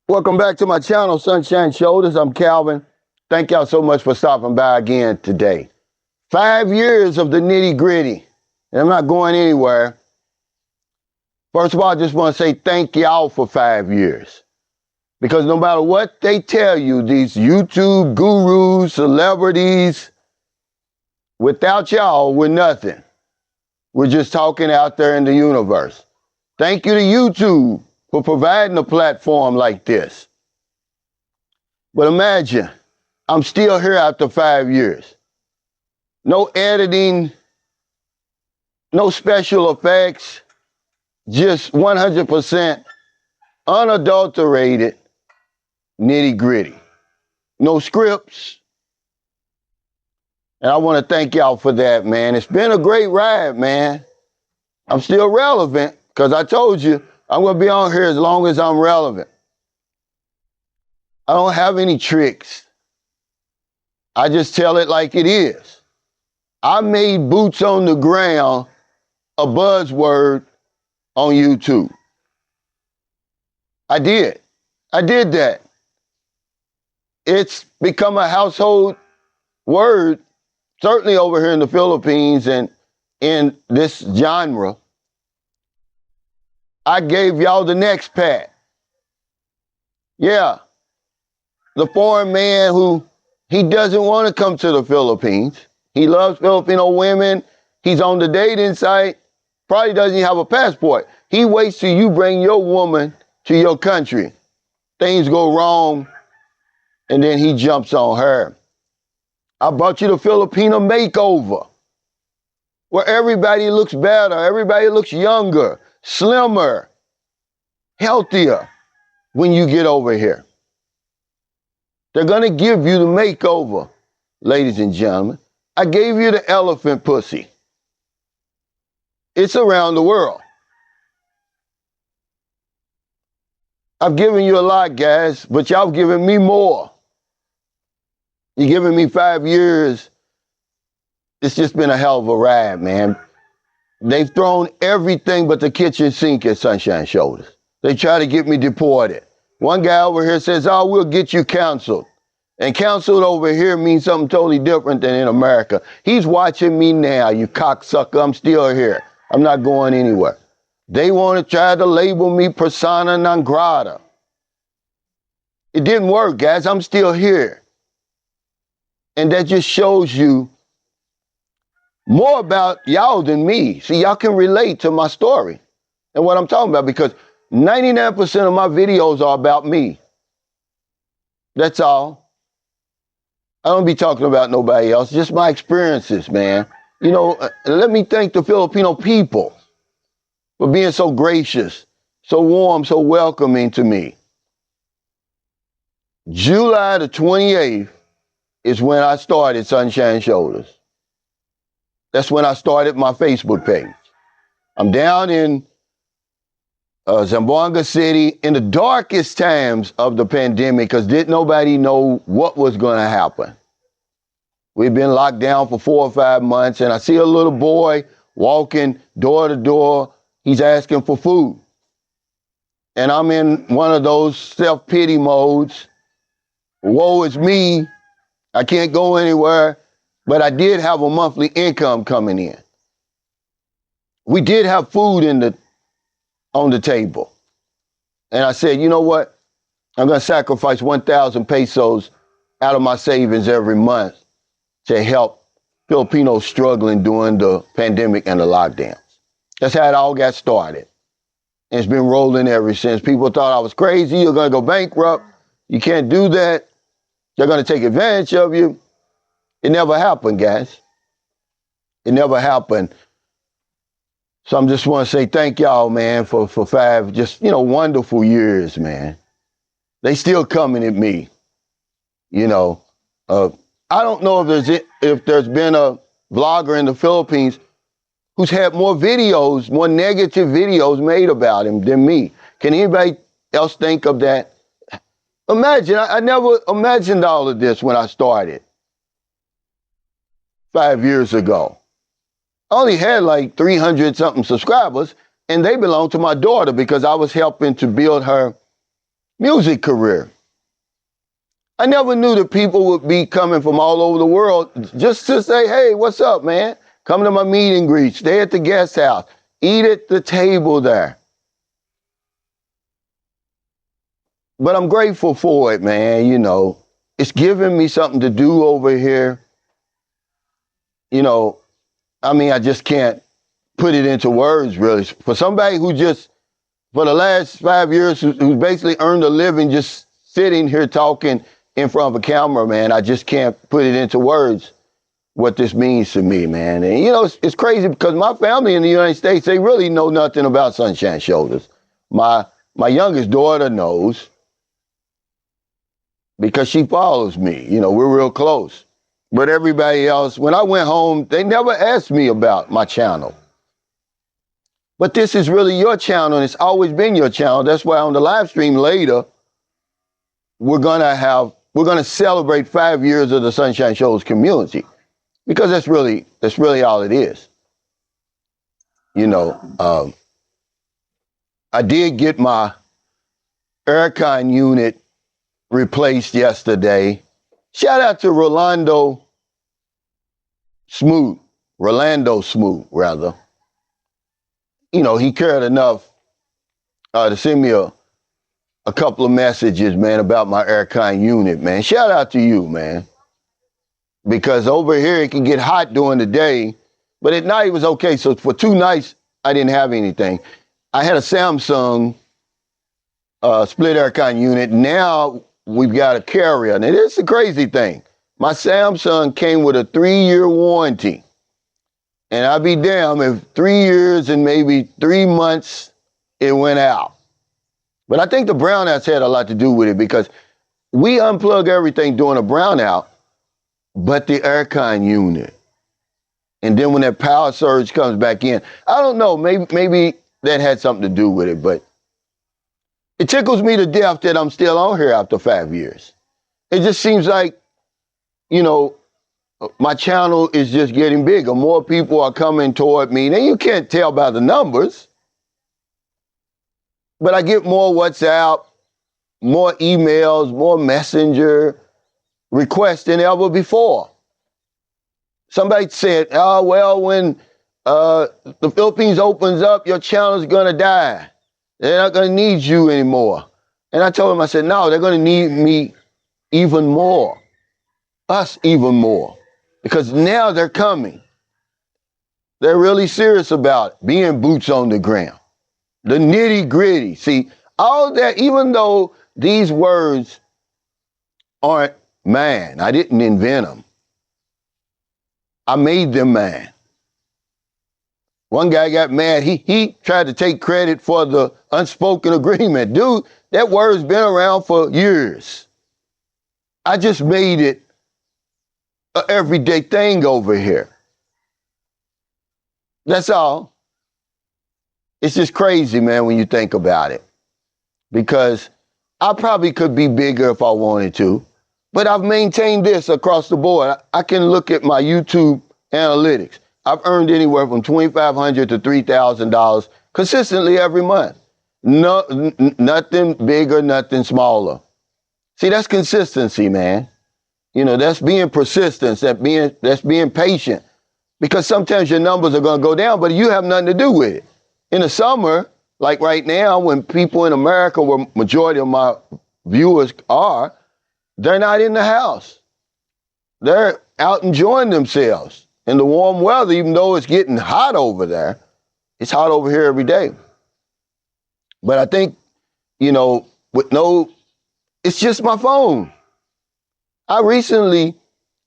Welcome back to my channel, Sunshine Shoulders. I'm Calvin. Thank y'all so much for stopping by again today. 5 years of the nitty-gritty, and I'm not going anywhere. First of all, I just want to say thank y'all for 5 years. Because no matter what they tell you, these YouTube gurus, celebrities, without y'all, we're nothing. We're just talking out there in the universe. Thank you to YouTube for providing a platform like this. But imagine, I'm still here after 5 years. No editing, no special effects, just 100% unadulterated nitty-gritty. No scripts. And I want to thank y'all for that, man. It's been a great ride, man. I'm still relevant because I told you I'm going to be on here as long as I'm relevant. I don't have any tricks. I just tell it like it is. I made boots on the ground a buzzword on YouTube. I did that. It's become a household word, certainly over here in the Philippines and in this genre. I gave y'all the next pat. Yeah, the foreign man who he doesn't want to come to the Philippines. He loves Filipino women. He's on the dating site. Probably doesn't even have a passport. He waits till you bring your woman to your country. Things go wrong, and then he jumps on her. I brought you the Filipino makeover, where everybody looks better, everybody looks younger, slimmer, healthier when you get over here. They're going to give you the makeover, ladies and gentlemen. I gave you the elephant pussy. It's around the world. I've given you a lot, guys, but y'all giving me more. You're giving me 5 years. It's just been a hell of a ride, man. They've thrown everything but the kitchen sink at Sunshine Shoulders. They try to get me deported. One guy over here says, oh, we'll get you counseled. And counseled over here means something totally different than in America. He's watching me now, you cocksucker. I'm still here. I'm not going anywhere. They want to try to label me persona non grata. It didn't work, guys. I'm still here. And that just shows you more about y'all than me. See, y'all can relate to my story and what I'm talking about because 99% of my videos are about me. That's all. I don't be talking about nobody else, just my experiences, man. You know, let me thank the Filipino people for being so gracious, so warm, so welcoming to me. July the 28th is when I started Sunshine Shoulders. That's when I started my Facebook page. I'm down in Zamboanga City in the darkest times of the pandemic because didn't nobody know what was going to happen. We've been locked down for 4 or 5 months, and I see a little boy walking door to door. He's asking for food. And I'm in one of those self-pity modes. Woe is me. I can't go anywhere. But I did have a monthly income coming in. We did have food on the table. And I said, you know what? I'm going to sacrifice 1,000 pesos out of my savings every month to help Filipinos struggling during the pandemic and the lockdowns. That's how it all got started. And it's been rolling ever since. People thought I was crazy. You're going to go bankrupt. You can't do that. They're going to take advantage of you. It never happened, guys. It never happened. So I just want to say thank y'all, man, for 5 just, wonderful years, man. They still coming at me. I don't know if there's been a vlogger in the Philippines who's had more videos, more negative videos made about him than me. Can anybody else think of that? Imagine, I never imagined all of this when I started 5 years ago. I only had like 300 something subscribers, and they belonged to my daughter because I was helping to build her music career. I never knew that people would be coming from all over the world just to say, hey, what's up, man? Come to my meet and greet, stay at the guest house, eat at the table there. But I'm grateful for it, man. You know, it's giving me something to do over here. You know, I mean, I just can't put it into words, really. For somebody who just, for the last 5 years, who's basically earned a living just sitting here talking in front of a camera, man, I just can't put it into words what this means to me, man. And, you know, it's crazy because my family in the United States, they really know nothing about Sunshine Shoulders. My youngest daughter knows because she follows me. You know, we're real close. But everybody else, when I went home, they never asked me about my channel. But this is really your channel, and it's always been your channel. That's why on the live stream later, we're gonna celebrate 5 years of the Sunshine Shoulders community, because that's really all it is. You know, I did get my aircon unit replaced yesterday. Shout out to Rolando Smoot, rather. You know, he cared enough to send me a couple of messages, man, about my aircon unit, man. Shout out to you, man. Because over here it can get hot during the day, but at night it was okay. So for 2 nights, I didn't have anything. I had a Samsung split aircon unit. Now we've got a Carrier. And it's a crazy thing. My Samsung came with a 3-year warranty. And I'd be damned if 3 years and maybe 3 months it went out. But I think the brownouts had a lot to do with it, because we unplug everything during a brownout, but the aircon unit. And then when that power surge comes back in, I don't know, maybe that had something to do with it, but it tickles me to death that I'm still on here after 5 years. It just seems like, you know, my channel is just getting bigger. More people are coming toward me. Now, you can't tell by the numbers, but I get more WhatsApp, more emails, more Messenger requests than ever before. Somebody said, oh, well, when the Philippines opens up, your channel's going to die. They're not going to need you anymore. And I told him, I said, no, they're going to need me even more, us even more, because now they're coming. They're really serious about it, being boots on the ground, the nitty-gritty. See, all that, even though these words aren't mine, I didn't invent them. I made them mine. One guy got mad. He tried to take credit for the unspoken agreement. Dude, that word's been around for years. I just made it an everyday thing over here. That's all. It's just crazy, man, when you think about it. Because I probably could be bigger if I wanted to, but I've maintained this across the board. I can look at my YouTube analytics. I've earned anywhere from $2,500 to $3,000 consistently every month. No, nothing bigger, nothing smaller. See, that's consistency, man. You know, that's being persistent, that's being patient. Because sometimes your numbers are going to go down, but you have nothing to do with it. In the summer, like right now, when people in America, where majority of my viewers are, they're not in the house. They're out enjoying themselves in the warm weather, even though it's getting hot over there. It's hot over here every day. But I think, you know, it's just my phone. I recently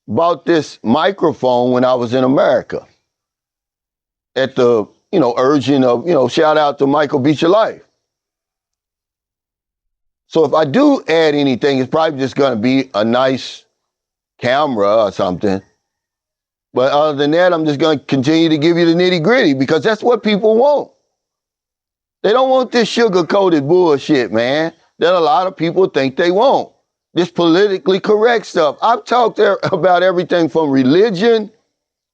bought this microphone when I was in America at the, urging of, shout out to Michael Beach of Life. So if I do add anything, it's probably just going to be a nice camera or something. But other than that, I'm just going to continue to give you the nitty gritty, because that's what people want. They don't want this sugar-coated bullshit, man, that a lot of people think they want. This politically correct stuff. I've talked there about everything from religion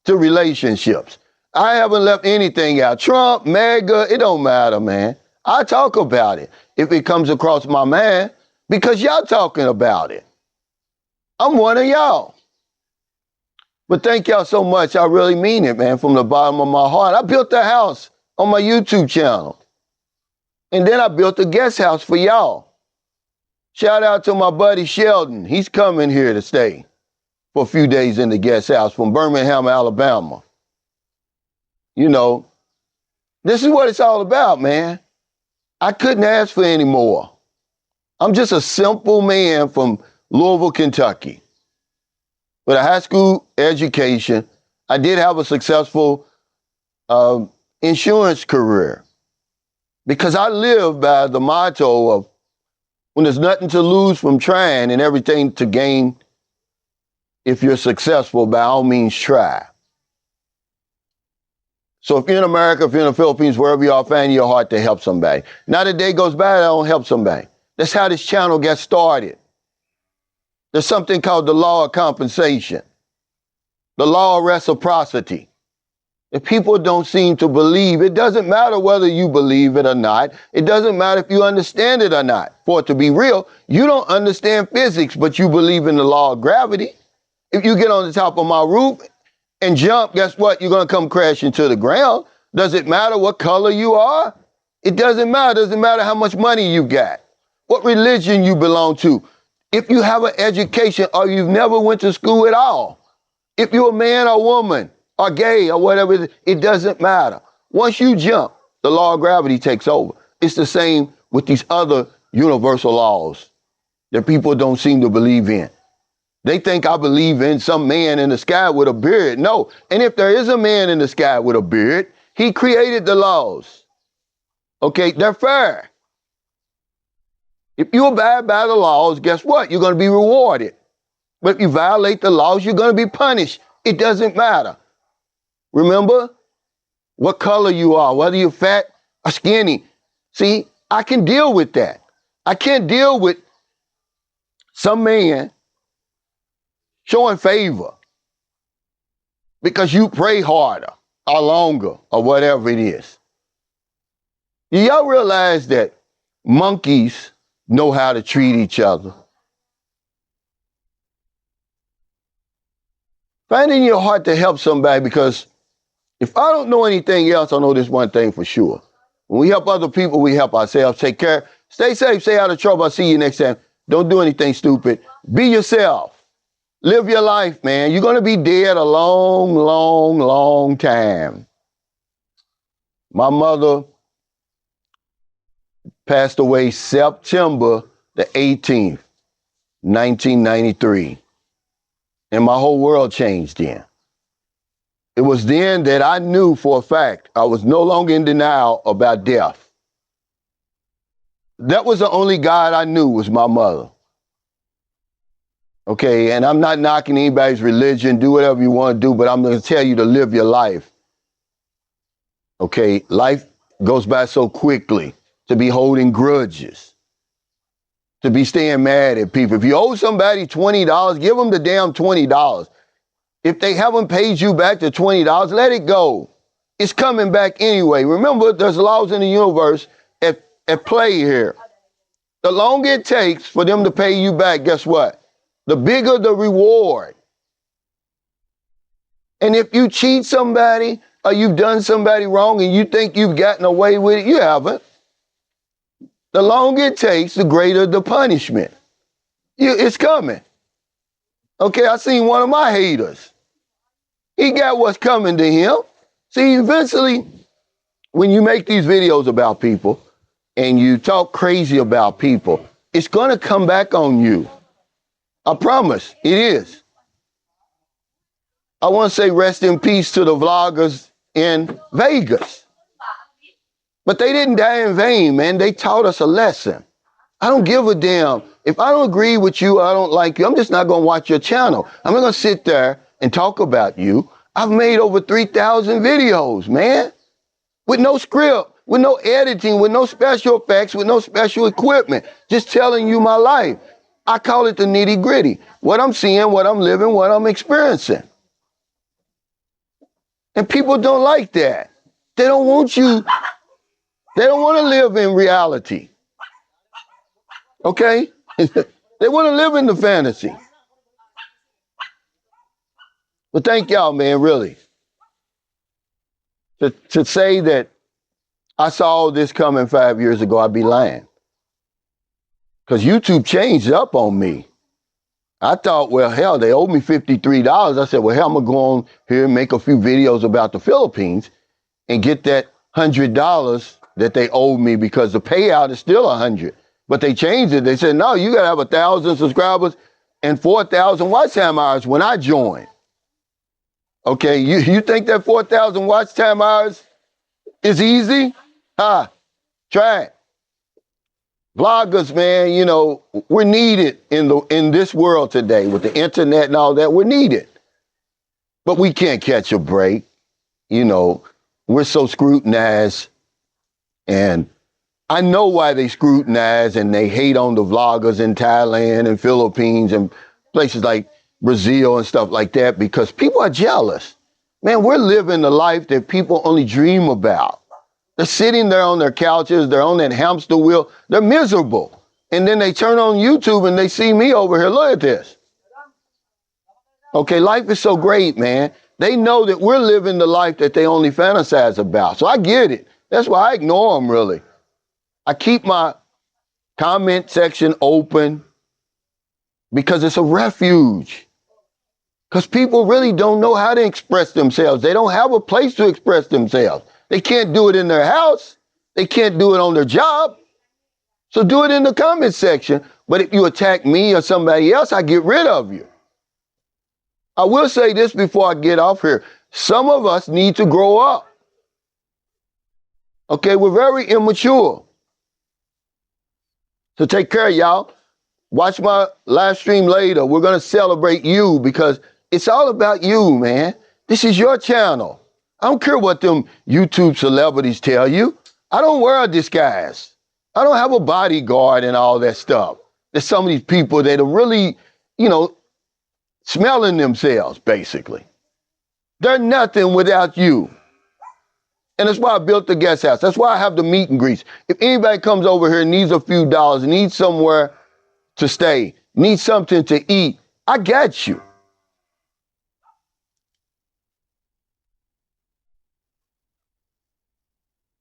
to relationships. I haven't left anything out. Trump, MAGA, it don't matter, man. I talk about it if it comes across my mind. because y'all talking about it. I'm one of y'all. But thank y'all so much. I really mean it, man, from the bottom of my heart. I built a house on my YouTube channel. And then I built a guest house for y'all. Shout out to my buddy Sheldon. He's coming here to stay for a few days in the guest house from Birmingham, Alabama. You know, this is what it's all about, man. I couldn't ask for any more. I'm just a simple man from Louisville, Kentucky, with a high school education. I did have a successful insurance career because I live by the motto of when there's nothing to lose from trying and everything to gain if you're successful, by all means try. So if you're in America, if you're in the Philippines, wherever you are, find your heart to help somebody. Not a day goes by that I don't help somebody. That's how this channel gets started. There's something called the law of compensation, the law of reciprocity. If people don't seem to believe, it doesn't matter whether you believe it or not. It doesn't matter if you understand it or not. For it to be real, you don't understand physics, but you believe in the law of gravity. If you get on the top of my roof and jump, guess what? You're going to come crashing to the ground. Does it matter what color you are? It doesn't matter. It doesn't matter how much money you got, what religion you belong to. If you have an education or you've never went to school at all, if you're a man or woman or gay or whatever, it doesn't matter. Once you jump, the law of gravity takes over. It's the same with these other universal laws that people don't seem to believe in. They think I believe in some man in the sky with a beard. No. And if there is a man in the sky with a beard, he created the laws. Okay, they're fair. If you abide by the laws, guess what? You're going to be rewarded. But if you violate the laws, you're going to be punished. It doesn't matter. Remember what color you are, whether you're fat or skinny. See, I can deal with that. I can't deal with some man showing favor because you pray harder or longer or whatever it is. Do y'all realize that monkeys know how to treat each other? Find in your heart to help somebody, because if I don't know anything else, I know this one thing for sure. When we help other people, we help ourselves. Take care. Stay safe. Stay out of trouble. I'll see you next time. Don't do anything stupid. Be yourself. Live your life, man. You're going to be dead a long, long, long time. My mother passed away September the 18th, 1993. And my whole world changed then. It was then that I knew for a fact I was no longer in denial about death. That was the only God I knew, was my mother. Okay, and I'm not knocking anybody's religion. Do whatever you want to do, but I'm going to tell you to live your life. Okay, life goes by so quickly. To be holding grudges, to be staying mad at people. If you owe somebody $20, give them the damn $20. If they haven't paid you back the $20, let it go. It's coming back anyway. Remember, there's laws in the universe at play here. The longer it takes for them to pay you back, guess what? The bigger the reward. And if you cheat somebody or you've done somebody wrong and you think you've gotten away with it, you haven't. The longer it takes, the greater the punishment. It's coming. Okay, I seen one of my haters. He got what's coming to him. See, eventually, when you make these videos about people and you talk crazy about people, it's going to come back on you. I promise, it is. I want to say rest in peace to the vloggers in Vegas. But they didn't die in vain, man. They taught us a lesson. I don't give a damn. If I don't agree with you, I don't like you, I'm just not going to watch your channel. I'm not going to sit there and talk about you. I've made over 3,000 videos, man, with no script, with no editing, with no special effects, with no special equipment, just telling you my life. I call it the nitty-gritty. What I'm seeing, what I'm living, what I'm experiencing. And people don't like that. They don't want you. They don't want to live in reality. Okay? They want to live in the fantasy. But thank y'all, man, really. To say that I saw all this coming 5 years ago, I'd be lying. Because YouTube changed up on me. I thought, well, hell, they owed me $53. I said, well, hell, I'm going to go on here and make a few videos about the Philippines and get that $100 that they owed me, because the payout is still $100. But they changed it. They said, no, you got to have 1,000 subscribers and 4,000 watch time hours when I joined. Okay, you think that 4,000 watch time hours is easy? Try it. Vloggers, man, you know, we're needed in this world today with the internet and all that. We're needed. But we can't catch a break. You know, we're so scrutinized. And I know why they scrutinize and they hate on the vloggers in Thailand and Philippines and places like Brazil and stuff like that, because people are jealous. Man, we're living the life that people only dream about. They're sitting there on their couches, they're on that hamster wheel, they're miserable. And then they turn on YouTube and they see me over here. Look at this. Okay, life is so great, man. They know that we're living the life that they only fantasize about. So I get it. That's why I ignore them, really. I keep my comment section open because it's a refuge. Because people really don't know how to express themselves. They don't have a place to express themselves. They can't do it in their house. They can't do it on their job. So do it in the comment section. But if you attack me or somebody else, I get rid of you. I will say this before I get off here. Some of us need to grow up. Okay, we're very immature. So take care, y'all. Watch my live stream later. We're going to celebrate you because it's all about you, man. This is your channel. I don't care what them YouTube celebrities tell you. I don't wear a disguise. I don't have a bodyguard and all that stuff. There's some of these people that are really, you know, smelling themselves, basically. They're nothing without you. And that's why I built the guest house. That's why I have the meet and greets. If anybody comes over here and needs a few dollars, needs somewhere to stay, needs something to eat, I got you.